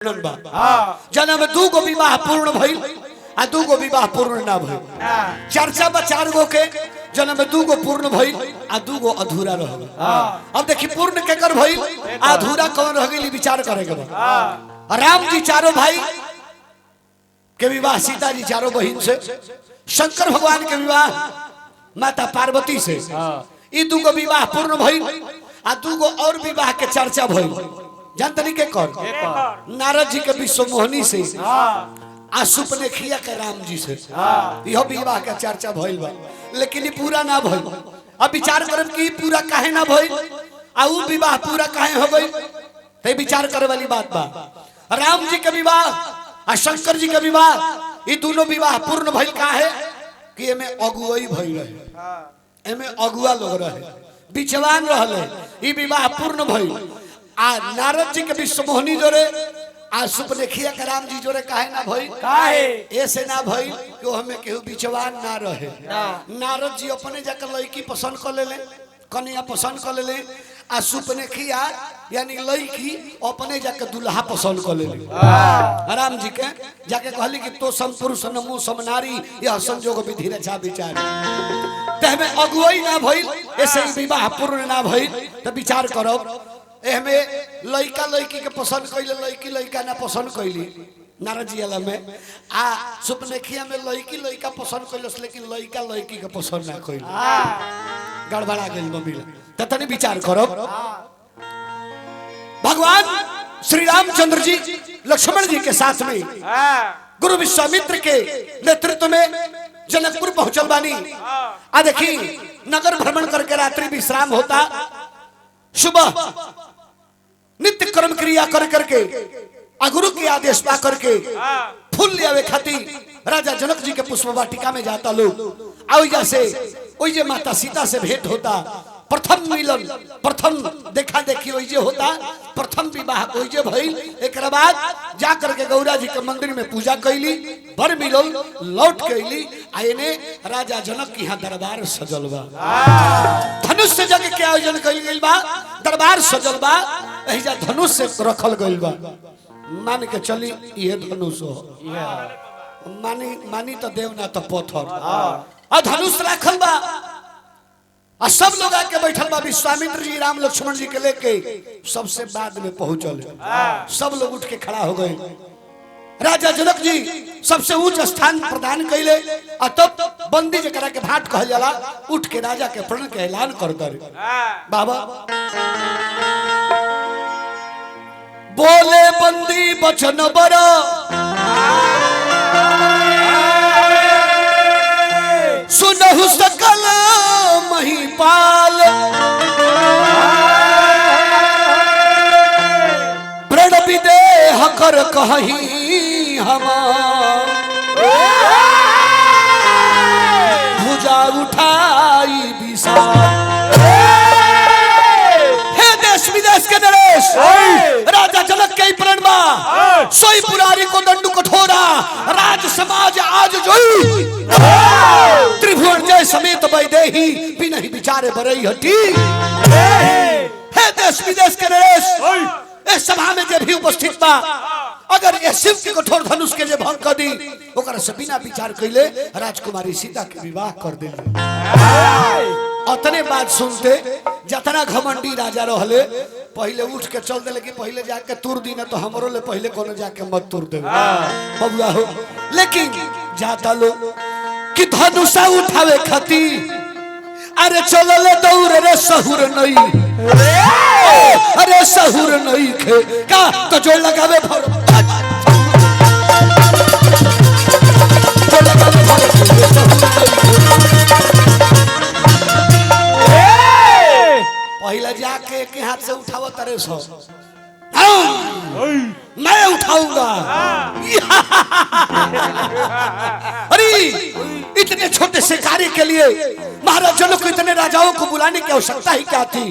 जन्म दू गो विवाह पूर्ण भइल आ दू गो विवाह पूर्ण ना भइल। चर्चा बा चार गो के जन्म दू गो पूर्ण भइल आ दू गो अधूरा रह गइल। अब देखी पूर्ण केकर भइल अधूरा कौन रह गइल विचार करे के बा। राम जी चारों भाई के विवाह सीता जी चारों बहन से, शंकर भगवान के विवाह माता पार्वती से, ई दू गो विवाह पूर्ण भइल आ दू गो और विवाह के चर्चा भइल। जानतनी के कर नारद जी के विश्व मोहनी से आ सुपनेखिया के राम जी से यह विवाह का चर्चा भइल बा, लेकिन ये पूरा ना भइल। अब विचार करब कि पूरा काहे ना भइल आ उ विवाह पूरा काहे हो गइल, ते विचार करे वाली बात बा। राम जी के विवाह आ शंकर जी के विवाह ये दोनों विवाह पूर्ण भइल काहे कि एमे अगुवाई भइल रहे, एमे अगुआ लोग रहे, बिचवान रहले, ई विवाह पूर्ण भइल। आ नारद जी के विश्व मोहनी जोरे आ सुपनेखिया के राम जी जोरे काहे ना भइल, काहे ऐसे ना भइल कि हमें केहू बिचवान ना रहे। नारद जी अपने जाकर लड़की पसंद कर लेले, कन्या पसंद कर लेले, आ सुपनेखिया यानी लड़की अपने जाके दुल्हा पसंद कर लेले। राम जी के जाके कहली कि तो सम पुरुष नमो सम नारी यह संजोग विधि रचा विचार तहमे अगुवाई ना भइल, ऐसे ही विवाह पूर्ण ना भइल। तो विचार करब एहमे लड़का लड़की के पसंद कैले, लड़की लड़का ना पसंद कैली नारद जी वाला में, आ सुपनेखिया में लड़की लड़का पसंद कैलस लेकिन लड़का लड़की के पसंद ना कैली, गड़बड़ा गेल मिला। त तनी विचार करब भगवान श्री रामचंद्र जी लक्ष्मण जी के साथ में गुरु विश्वामित्र के नेतृत्व में जनकपुर पहुंचल बानी। आ देखी नगर भ्रमण करके रात्रि विश्राम होता, सुबह नित्य कर्म क्रिया कर करके आ गुरु के आदेश पा करके फूल ले आवे खातिर राजा जनक जी के पुष्प वाटिका में जाता लोग। आ से ओइजे माता सीता से भेंट होता, प्रथम मिलन, प्रथम देखा देखी ओइजे होता, प्रथम विवाह ओइजे भइल। एकरा बाद जा करके गौरा जी के मंदिर में पूजा कैली, बर मिलल, लौट के अइली। आ एने राजा जनक के यहाँ दरबार सजल बा, धनुष से जग के आयोजन कइल गइल बा, दरबार सजल बा, एहिजा धनुष से रखल गइल बा। मान के चली ये धनुष हो, मानी तो देव ना तो पत्थर, आ धनुष रखल बा। आ सब लोग आके बैठल बा, विश्वामित्र जी राम लक्ष्मण जी के लेके सबसे बाद में पहुंचल। सब लोग उठ के खड़ा हो गए। राजा जनक जी सबसे उच्च स्थान प्रदान कैले, आ तब बंदी जकरा के भाट कहल जाला उठ के राजा के प्रण के ऐलान कर दे। बाबा बोले बंदी बचन बड़ा सुनहु सकल महिपाल, प्रण विदेह कर कहीं हम भुजा उठाई विशाल। हे देश विदेश के नरेश राजा जनक के प्रण बा, सोई पुरारी को दंडु कठोरा राज समाज आज जोई, त्रिभुवन जय समेत वैदेही बिनहि विचारे बरई हटी। हे देश विदेश के नरेश इस सभा में जे भी उपस्थित बा, अगर ये शिव के कठोर धनुष के जे भंग कर दी ओकर से बिना विचार कैले राजकुमारी सीता के विवाह कर दे। अतने बात सुनते जतना घमंडी राजा रहले पहले उठ के चल दे, लेकिन पहले जाके तुर दी ना तो हमरो ले पहले कोनो जाके मत तुर दे बबुआ हो। लेकिन जाता लो कि धनुषा उठावे खाती अरे चलले दौड़ रे सहुर नहीं, अरे सहुर नहीं खे का तो जो लगावे भर पहले जाके के हाथ से उठावो तरे सो मैं उठाऊंगा। अरे इतने छोटे से कार्य के लिए महाराज जनक को इतने राजाओं को बुलाने की आवश्यकता ही क्या थी।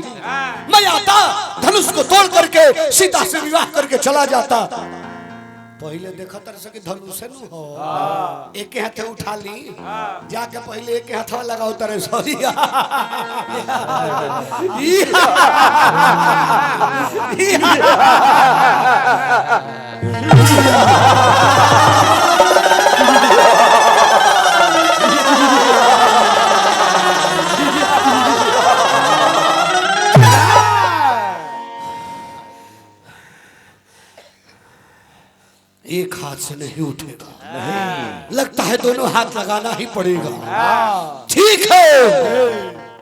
मैं आता धनुष को तोड़ करके सीता से विवाह करके चला जाता। पहले देखा तर से कि धनुष नु हो, एक हाथे उठा ली, जाके पहले एक हाथ लगाओ तरे सॉरी एक हाथ से नहीं उठेगा, नहीं। लगता है दोनों हाथ लगाना ही पड़ेगा। ठीक है।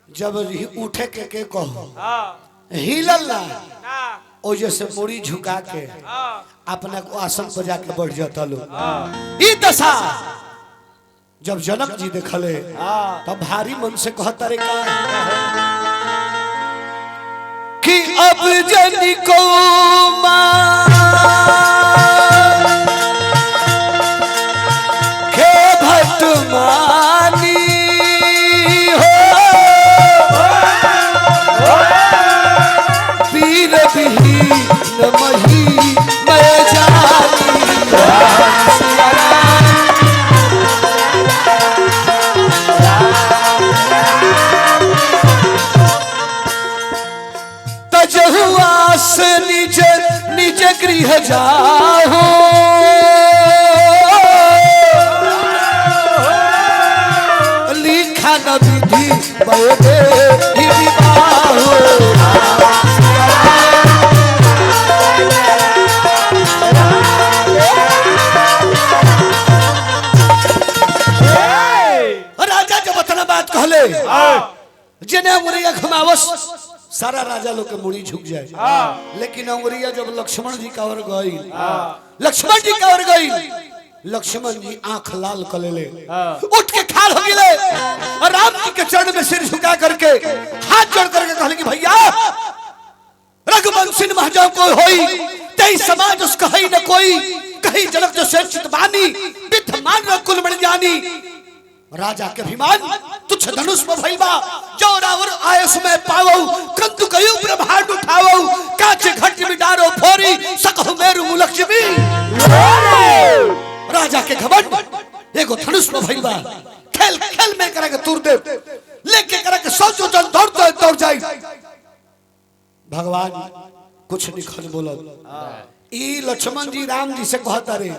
जब उठे के कहो हिलल ना ओ जैसे मुड़ी झुका के अपने को आसन पर जाके बैठ जाता लोग। ई दशा जब जनक जी देखले तब भारी मन से कहता रे का कि अब जन को के भटमानी पीर विहीन मही मैं जानी तजहुआस निज निज गृह जाओ लिखा न विधि बड़े ही विवाह कहले जने अंगुरिया घुमावस सारा राजा लोग के मुड़ी झुक जाए। लेकिन अंगुरिया जब लक्ष्मण जी का ओर गई, लक्ष्मण जी का ओर गई, लक्ष्मण जी आंख लाल कर ले उठ के खाल हो गए और राम जी के चरण में सिर झुका करके हाथ जोड़ करके कहले कि भैया रघुवंशी महजो को होई तेई समाज उसका है न कोई कहीं जनक जो से चितवानी विद्यमान न कुल बन जानी राजा के अभिमान तुच्छ धनुष में भइबा जो रावर आयस में पावो कंतु कयु ब्रह्मांड उठावो काचे घट में डारो फोरी सकहु मेरु मुलक्ष्मी राजा के घमंड एगो धनुष में भइबा खेल खेल में करे के तुर दे लेके करे के सोचो जन दौड़ जाई भगवान कुछ निखल बोलल ई लक्ष्मण जी राम जी से कहता रे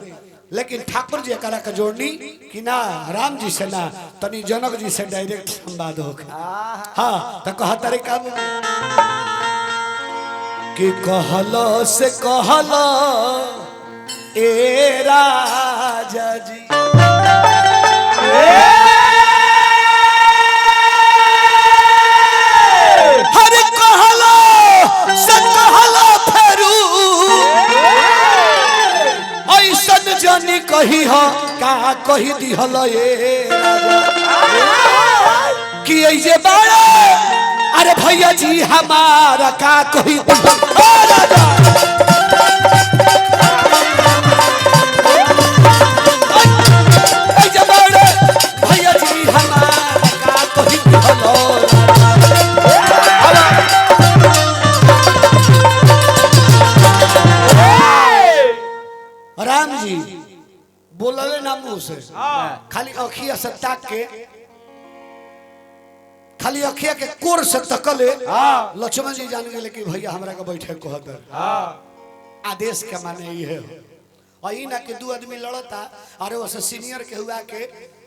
लेकिन ठाकुर जी करा के जोड़नी कि ना राम जी से ना तनी जनक जी से डायरेक्ट संवाद हो हाँ तो कहता रे का कि कहलो से कहलो ए राजा जी हरे कहलो से कहलो फेरू ऐसन जानी कही हो का कही दिहल ये कि ऐसे बाड़ा अरे भैया जी हमारा का कही राजा ऐसे बाड़ा भैया जी हमारा का कही दिहल राम जी बोलले ना मुंह से खाली अखिया से ताक के खाली अखिया के कोर से तकले लक्ष्मण जी जान गए कि भैया हमरा के बैठे कहत आदेश के माने ये है और ई ना के दो आदमी लड़ता अरे वो सीनियर के हुआ के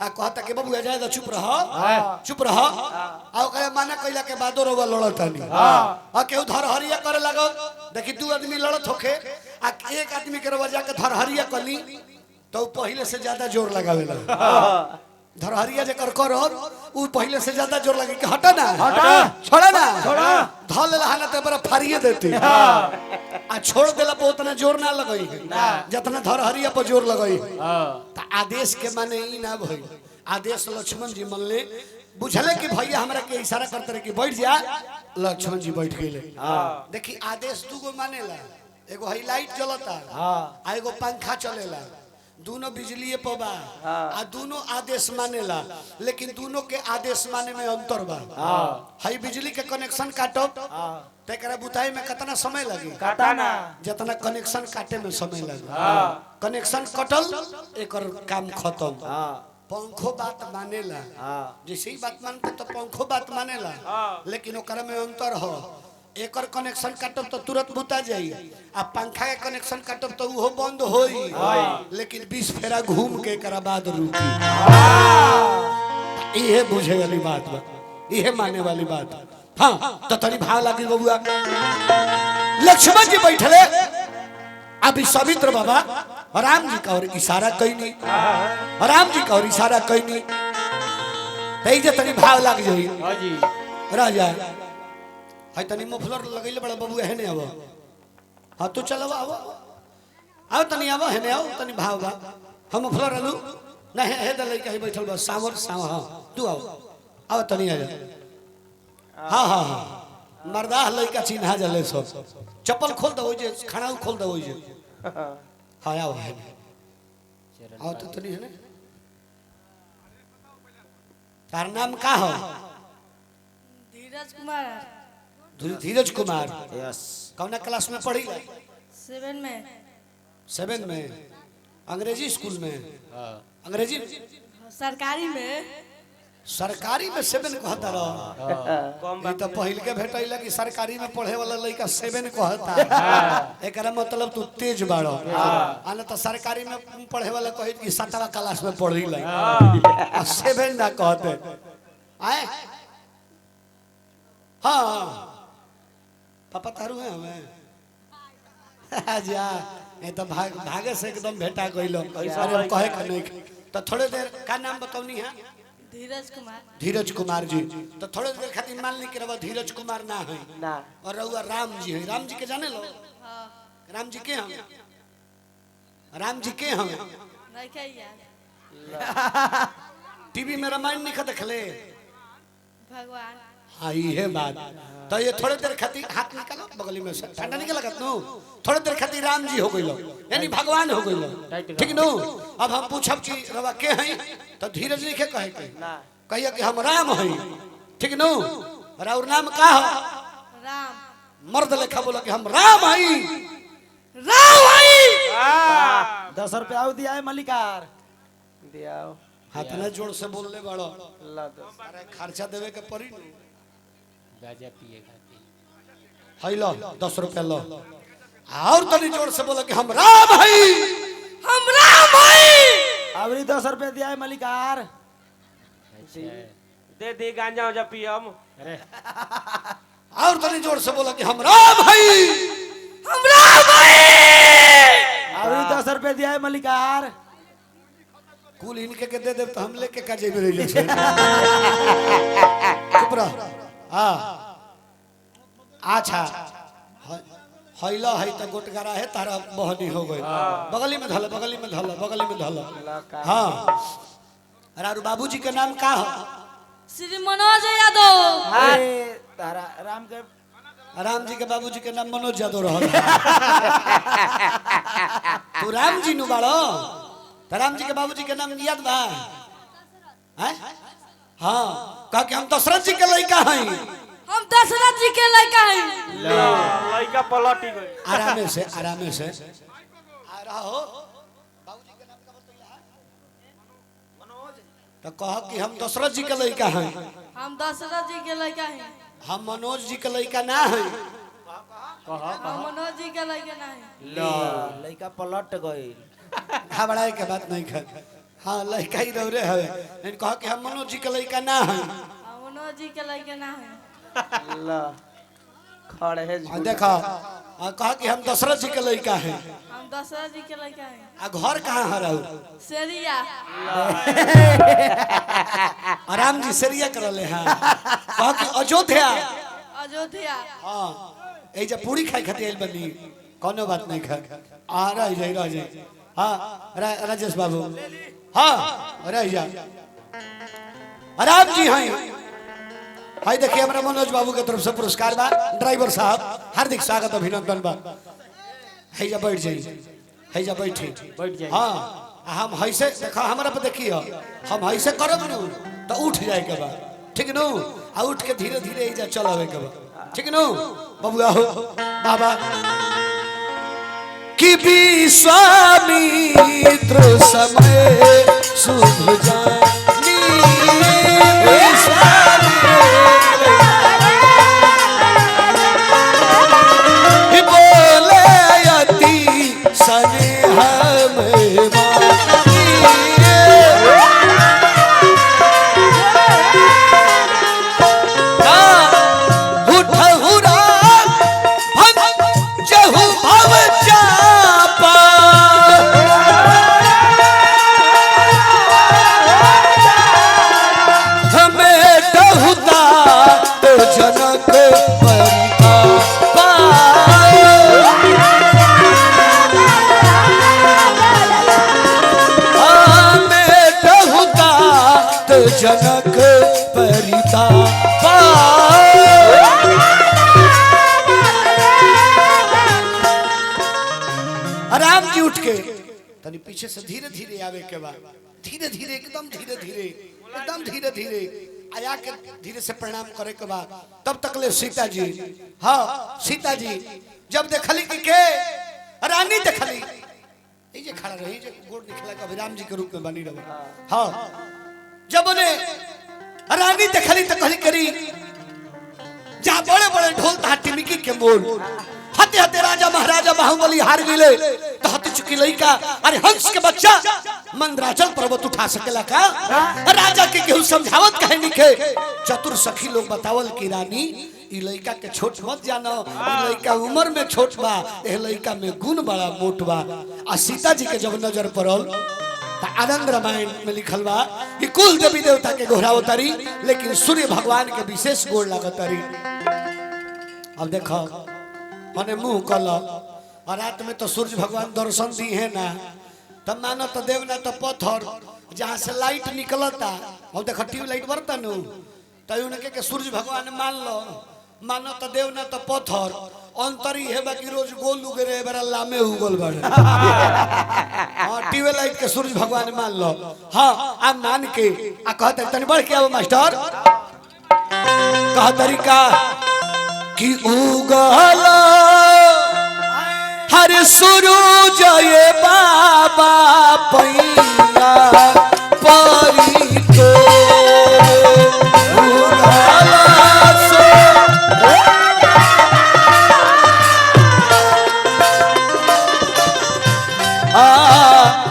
कहता के बाबू जाए तो चुप रह आ ओकरे माना कइला के बादो रोवा लड़ता नहीं आ केहू धरहरिया करे लागो देखी दो आदमी लड़त होखे आ एक आदमी के रोवा जाके धरहरिया कली तो पहले से ज्यादा जोर लगावेला धरहरिया जेकर कर उ पहले से ज्यादा जोर लगे कि हटा ना छोड़ा ना धल लहाना ते बरा फारिए देती आ छोड़ देला पे उतना जोर ना लगई जितना धरहरिया पर जोर लगई त आदेश के माने ई ना भई आदेश लक्ष्मण जी मन ले बुझले कि भैया हमरा के इशारा करते रहे कि बैठ जा लक्ष्मण जी बैठ गेले देखी आदेश दू गो मानेला एगो हाई लाइट जलता आ एगो पंखा चलेला दोनों बिजली पे बा आ दोनों आदेश मानेला लेकिन दोनों के आदेश माने में अंतर बा। हाई बिजली के कनेक्शन काटब तेकरा बुताई में कितना समय लगी काटाना जितना कनेक्शन काटे में समय लगे कनेक्शन कटल एकर काम खत्म। पंखो बात मानेला जैसे ही बात मानते तो पंखो बात मानेला लेकिन ओकरा में अंतर हो एकर कनेक्शन काटब तो तुरंत बुता जाई आ पंखा के कनेक्शन काटब तो वो बंद होई लेकिन 20 फेरा घूम के एकरा बाद रुकी। ये बुझे वाली बात बा ये माने वाली बात। हाँ तो तनी भाव लागी बबुआ लक्ष्मण जी बैठले अभी सवित्र बाबा राम जी का और इशारा कई नहीं राम जी का और इशारा कई नहीं तई तनी भाव लाग जाई राजा हाय तनी मफलर लगैले बड़ा बाबू हेने आव हां तू चलवा आओ तनी आव हेने आओ तनी भाव बा हम मफलर आलू नहीं हे द लइका ही बैठल बा सावर हां तू आओ तनी आ जा हां हां हां मर्दा लइका चिन्हा जले सब चप्पल खोल दो जे खाना खोल दो जे हां आओ आओ तो तनी है ना तार नाम का हो धीरज कुमार धीरज कुमार यस कौन क्लास में पढ़ी 7 में अंग्रेजी स्कूल में अंग्रेजी सरकारी में 7 कहता रहो तो पहिल के भेटैला कि सरकारी में पढ़े वाला लड़का 7 कहता एकरा मतलब तू तेज बाड़ो आना तो सरकारी में पढ़े वाला कहे कि 7वां क्लास में पढ़ी ला 7 ना कहते आए हाँ पापा तारू है हमें जा ये तो भागे से एकदम भेटा गइलो अरे कहे का नहीं तो थोड़े देर का नाम बताओनी है धीरज कुमार जी तो थोड़े देर खातिर मान ली कि रवा धीरज कुमार ना है ना और रहुआ राम जी है राम जी के जाने लो राम जी के हम राम जी के हम टीवी में रामायण नहीं देखले भगवान हाँ ये बात तो ये थोड़े देर खातिर हाथ निकालो बगली में से ठंडा नहीं लगत नो थोड़े देर खातिर राम जी हो गइलो यानी भगवान हो गइलो ठीक नो अब हम पूछब कि रवा के हैं तो धीरज लिखे कहे के कहिए कि हम राम हैं ठीक नो और नाम का हो राम मर्द लेखा बोला कि हम राम हैं 10 रुपया आउ दिया है मलिकार दियाओ हाथ में जोर से बोल ले बड़ो ला 10 अरे खर्चा देवे के पड़ी गाजा पिए खाती है लो 10 रुपया लो और तनी जोर से बोला कि हम राम हैं अबरी 10 रुपया दिया है मलिकार दे दे गांजा जा पी हम और तनी जोर से बोला कि हम राम हैं अबरी 10 रुपया दिया है मलिकार कुल इनके के दे तो हम लेके का जेब रही छे चुप रह हां अच्छा हैला है त गोटगारा है तारा बहनी हो गई बगली में धल हां अरे बाबूजी के नाम का हो श्री मनोज यादव अरे तारा राम जी के बाबूजी के नाम मनोज यादव रहल तू राम जी नु बाड़ो राम जी के बाबूजी के नाम याद बा हैं हां कह के हम दशरथ जी के लड़का हैं हम दशरथ जी के लड़का हैं लड़का पलटी गई आराम से आ रहा हो बाबूजी के नाम का बतैला मनोज तो कह कि हम दशरथ जी के लड़का हैं हम दशरथ जी के लड़का हैं हम मनोज जी के लड़का ना हैं हम मनोज जी के लड़का नहीं ला लइका पलट गई घबराए के बात नहीं कर हाँ लड़का ही रह रहे है कह कि हम मनोज जी के लड़का ना हैं हम मनोज जी के लड़का नहीं ला खड़े है देखा कहा कि हम दशरथ जी के लड़का हैं हम दशरथ जी के लड़का हैं आ घर कहाँ है रहू सेरिया राम जी सेरिया कर ले हैं कहा कि अयोध्या हाँ ए जब पूरी खाई खाती आइल बनी कोनो बात नहीं खा आ रह जाए हाँ राजेश बाबू हाँ रह जा राम जी हैं हाय देखिए हमारा मनोज बाबू के तरफ से पुरस्कार बा ड्राइवर साहब हार्दिक स्वागत अभिनंदन बा है जा बैठ जाइए है जा बैठी बैठ जाइए। हाँ हम ऐसे देखा हमारा पे देखिए हम ऐसे करब नु तो उठ जाए के बाद ठीक नु आ उठ के धीरे धीरे इजा चलावे के बाद ठीक नु बबुआ हो बाबा कि विश्वामित्र समय शुभ जानी विश्वामित्र बोले यति स्नेह में जनक परितापा राम जी उठ के तनी पीछे से धीरे धीरे आवे के बाद धीरे धीरे एकदम धीरे धीरे आया के धीरे से प्रणाम करे के बाद तब तक ले सीता जी हाँ सीता जी जब देखली के रानी देखली ये खड़ा रही जो गोड़ निकला के राम जी के रूप में बनी रहे हाँ जब उन्हें रानी देखली तो कहली करी जा बड़े बड़े ढोल तहा टिमकी के मोल हते हते राजा महाराजा बाहुबली हार गए तो हती चुकी लइका अरे हंस के बच्चा मंदराचल पर्वत उठा सकेला का राजा के केहू समझावत कहे निके चतुर सखी लोग बतावल की रानी ई लइका के छोट मत जानो ई लइका उम्र में छोट बा ए लइका में गुण बड़ा मोट बा आ सीता जी के जब नजर पड़ल आनंद रामायण में लिखल बा कि कुल देवी देवता के गोहरावतारी लेकिन सूर्य भगवान के विशेष गोड़ लागतारी अब देखो मने मुंह कल और रात में तो सूर्य भगवान दर्शन दी है ना तब मानो तो देव ना तो पत्थर जहाँ से लाइट निकलता अब देखो ट्यूबलाइट बरता नु तो उनके के सूर्य भगवान मान लो मानो तो देव ना तो पत्थर अंतरी है बाकी रोज गोल उगे रहे बड़ा लामे उगल बड़े हां ट्यूबलाइट के सूर्य भगवान मान लो हां आ मान के आ कहते तनी बढ़ के आओ मास्टर कहा तरीका कि उगल हर सूरज ये बाबा पैया परी तो उगल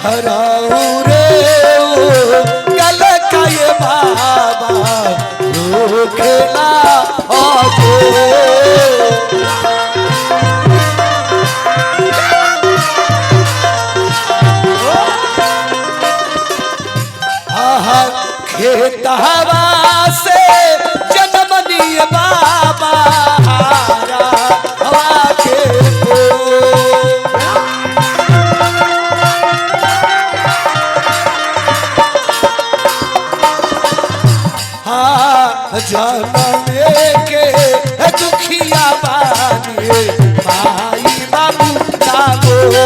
हराऊ रे कल का ये बाबा रोकेला आजो आहा खेत हवा से जन्म लिए बाबा हवा के जनमे के दुखिया बानिए माई बाबू दागो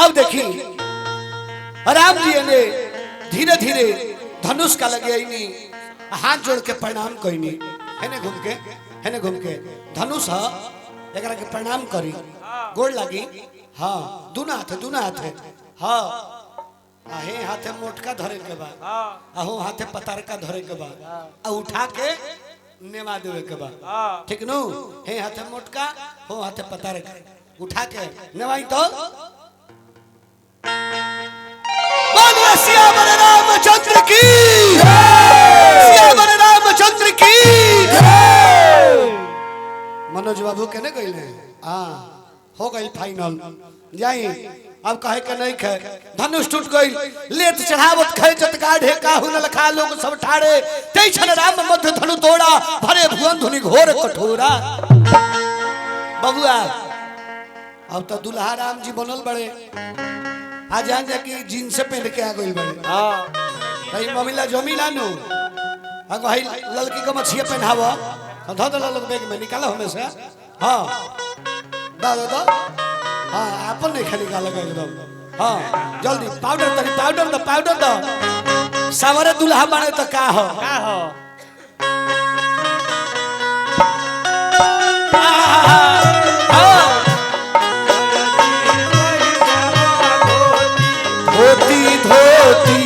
अब देखिए राम जी ने धीरे धीरे धनुष का लगे हाथ जोड़ के प्रणाम कईनी है घूम के धनुष एक के प्रणाम करी गोड़ लगी हाँ दुना हाथे हाँ आहे हाथे मोटका धरे के बाद आहू हाथे पतारका धरे के बाद आ उठा के नेमा देवे के बाद ठीक नु हे हाथे मोटका हो हाथे पतारका उठा के नेवाई तो बोल सियावर रामचंद्र की सियावर रामचंद्र की मनोज बाबू कहने गए हाँ हो गई फाइनल जाई अब कहे के नहीं खे धनुष टूट गई लेत चढ़ावत खे जतका ढेका हुन लखा लोग सब ठाड़े तै छन राम मध्य धनु तोड़ा भरे भुवन धुनि घोर कठोरा बबुआ अब तो दुल्हा राम जी बनल बड़े आ जान जा कि जींस पहन के आ गइल बड़े हां कहीं ममिला जमीला नु आ गई ललकी को मछिया पहनावो धो दो लोग बैग में निकालो हमें से। हाँ दो हाँ अपन नहीं खाली निकालो एकदम। हाँ जल्दी पाउडर दो सवरे दुल्हा बने तो का हो धोती धोती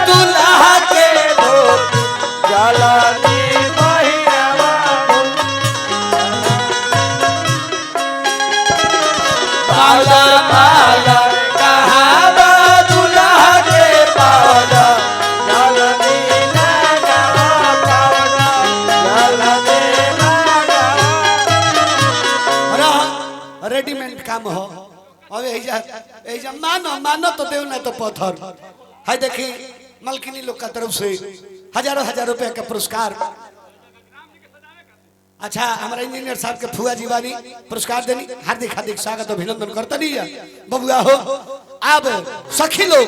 दुल्हा के धोती जलनी महिरवा पाला पाला कहावा दुल्हा के पाला जलनी लगावा पावना जलनी लगावा रेडीमेड काम हो। अब एजा मानो तो देव ना तो पत्थर है। देखी मलकिनी लोग का तरफ से हजारों रुपए का पुरस्कार। अच्छा हमारा इंजीनियर साहब के फुआ जीवानी पुरस्कार देनी हार्दिक हार्दिक स्वागत अभिनंदन करता नहीं है बबुआ हो। अब सखी लोग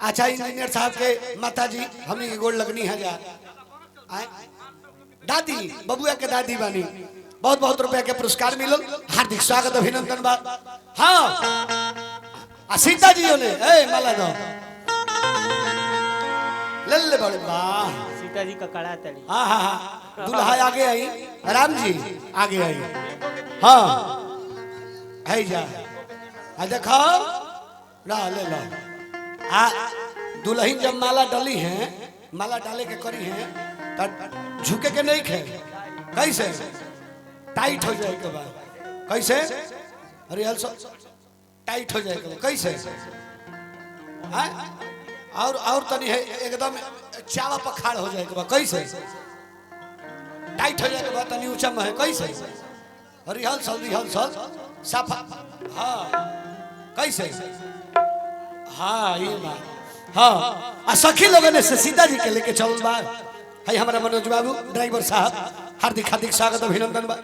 अच्छा इंजीनियर साहब के माता जी हमने की गोड़ लगनी है जा दादी बबुआ के दादी बानी बहुत रुपया के पुरस्कार मिलो हार्दिक स्वागत अभिनंदन बा। हाँ सीता जी ने माला दो ले बड़े वाह सीता जी का कड़ा तड़ी। हाँ दुल्हा आगे आई राम जी आगे आई। हाँ है जा देखो ला ले लो दुल्हन जब माला डाली है माला डाले के करी है तो झुके के नहीं खे कैसे टाइट हो जाए के बाद कैसे रियल टाइट हो जाए के कैसे और तनी है एकदम चावा पखाड़ हो जाए के बाद कैसे टाइट हो जाए के बाद तनी ऊंचा में है कैसे रिहर्सल साफा। हाँ कैसे हाँ ये बात हाँ सखी लोगों ने से सीता जी के लेके चल बा है हमारा मनोज बाबू ड्राइवर साहब हार्दिक स्वागत अभिनंदन बा।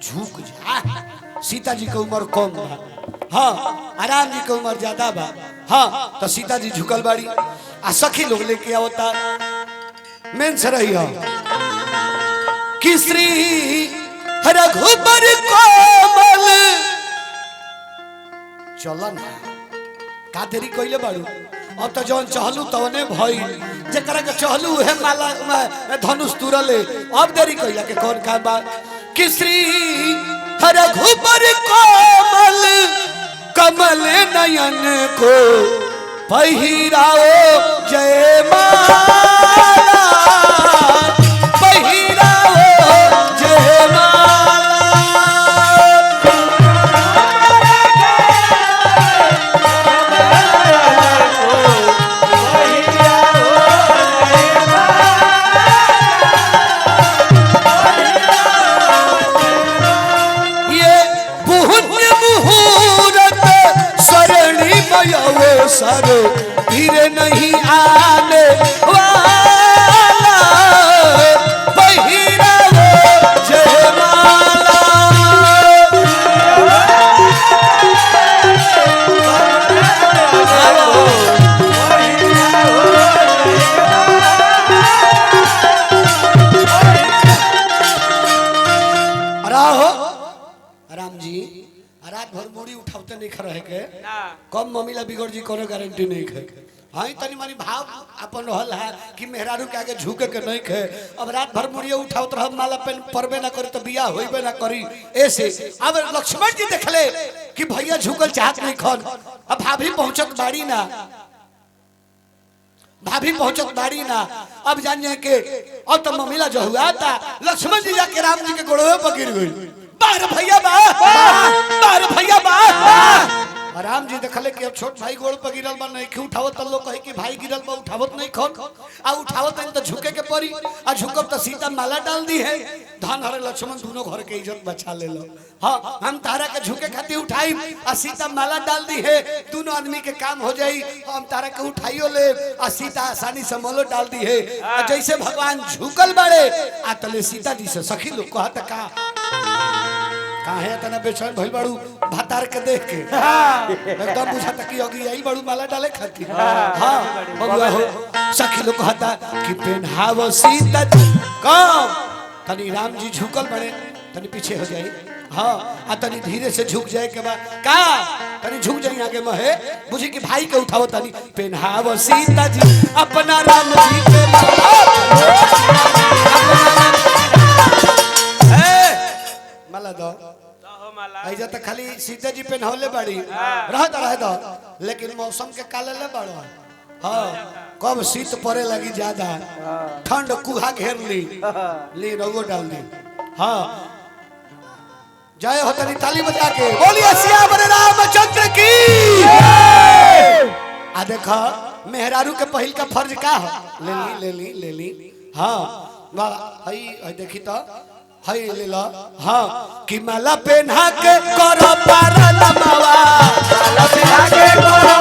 झुक जा सीता जी की उम्र कम बा। हाँ राम जी की उम्र ज्यादा बा। हाँ तो सीता जी झुकल बाड़ी सखी लोग लेके आवता मेन से रही हो कि श्री रघुबर कोमल चलन का देरी कइले बाड़ू अब तो जौन चहलू तवने भइल जेकरा के चहलू है माला धनुष तुरले अब देरी कइला के कौन का बात कि श्री रघुबर कोमल कमल नयन को पहिराओ जय माला पहिराओ जय सर धीरे नहीं आने वाला पहिराओ जयमाला राम जी रात भर मुड़ी उठाते नहीं खा रहे के कम मम्मीला बिगड़ जी कोनो गारंटी नहीं खे। हाँ तनी मनी भाव अपन रहल है कि मेहरारू के आगे झुके के नहीं खे। अब रात भर मुड़िए उठावत रह माला पेन परबे ना करी तो बियाह होइबे ना करी ऐसे। अब लक्ष्मण जी देखले कि भैया झुकल चाहत नहीं खन। अब भाभी पहुंचत बाड़ी ना अब जान जाए के अब तो मम्मीला जो हुआ था लक्ष्मण जी जाके राम जी के गोड़वे पर गिर गई। बार भैया बा राम जी देखले कि अब छोट भाई गोड़ पर गिरल बा नहीं कि उठावत त लोग कहे कि भाई गिरल बा उठावत नहीं खन आ उठावत तो झुके के पड़ी आ झुकब तो सीता माला डाल दी है। धन हरे लक्ष्मण दोनों घर के इज्जत बचा ले लो। हाँ हम तारा के झुके खातिर उठाई आ सीता माला डाल दी है दोनों आदमी के काम हो जाई। हम तारा के उठाइयो ले आ सीता आसानी से मोलो डाल दी है। जैसे भगवान झुकल बाड़े आ तले सीता जी से सखी लोग कहत काहे तना बेचैन भइल बाड़ू भातार के देख के एकदम बुझाता कि अगी आई बाड़ू माला डाले खाती हां बबुआ हो सखी लोग कहता कि पेनहाव सीता कम तनी राम जी झुकल बड़े तनी पीछे हो जाई हाँ आ तनी धीरे से झुक जाए के बाद का तनी झुक जाई आगे महे बुझी कि भाई के उठाओ तनी पेनहाव सीता जी अपना राम जी के माला दो ऐजा तो खाली सीता जी पेनहौले बड़ी रह दो लेकिन मौसम के काले ले बड़ो हाँ कब शीत पड़े लगी ज्यादा ठंड कुहा घेर ली रंगो डाल दी हाँ जय हो तनी ताली बजा के बोलिए सियावर रामचंद्र की आ देखा मेहरारू के पहिल का फर्ज का हो ले ली हाँ हई देखी तो हई ले लो हाँ कि माला पहना के करो पारा लमावा माला पहना के करो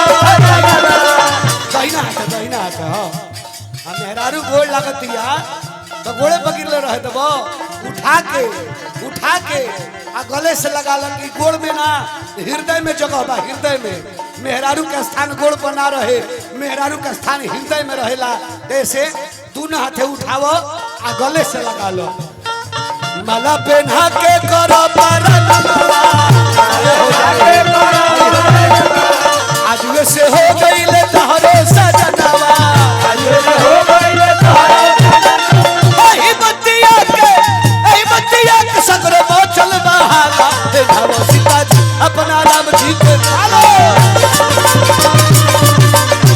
दहिना हाथ हाँ मेहरारू गोड़ लगतिया तो गोड़े पकड़ ले रहे तो उठा के आ गले से लगा लगी गोड़ में ना हृदय में जगह बा हृदय में मेहरारू का स्थान गोड़ पर ना रहे मेहरारू का स्थान हृदय में रहेला ऐसे दोनों हाथे उठावो आ गले से लगा लो माला पहना के करो आज से हो गई ले तोहरे सजनावा सगरे चल बहाला देखावो सीता जी अपना राम जी के लालो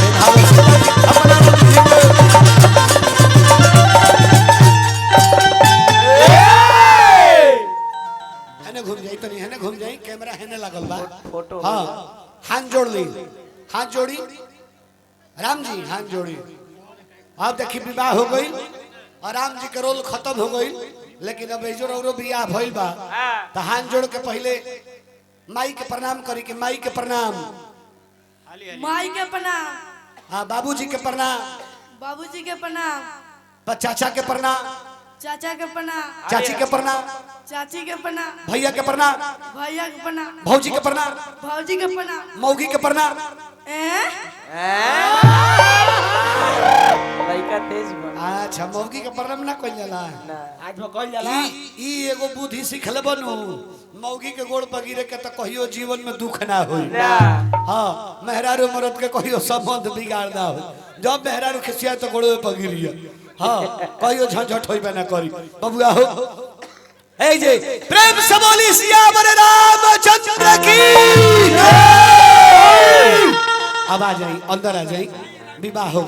देखावो सीता जी अपना राम जी के हने घूम जाई कैमरा हने लागल बा फोटो हां हाथ जोड़ ली हाथ जोड़ी राम जी हाथ जोड़ी आप देखी विवाह हो गई और राम जी के रोल खत्म हो गई लेकिन अब एजो बियाह भइल बा त हाथ जोड़ के पहले माई के प्रणाम करी के माई के प्रणाम माई के प्रणाम हाँ बाबूजी के प्रणाम बाबूजी के प्रणाम चाचा के प्रणाम चाचा के प्रणाम चाची के प्रणाम चाची के प्रणाम भैया के प्रणाम भैया के प्रणाम भौजी के प्रणाम भौजी के प्रणाम मौगी के प्रणाम लड़का तेज बा अच्छा मौगी के प्रणाम ना कइल जाला आज में कइल जाला ई एगो बुद्धि सिखले बनू मौगी के गोड़ पर गिरे के त कहियो जीवन में दुख ना होई हां मेहरारू मरद के कहियो संबंध बिगाड़ ना हो जब मेहरारू खिसिया तो गोड़ पर गिरिया हां कहियो झंझट होइबे ना करी बबुआ हो ए जे प्रेम से बोली सियावर रामचंद्र की अब आ जाई अंदर आ जाई विवाह हो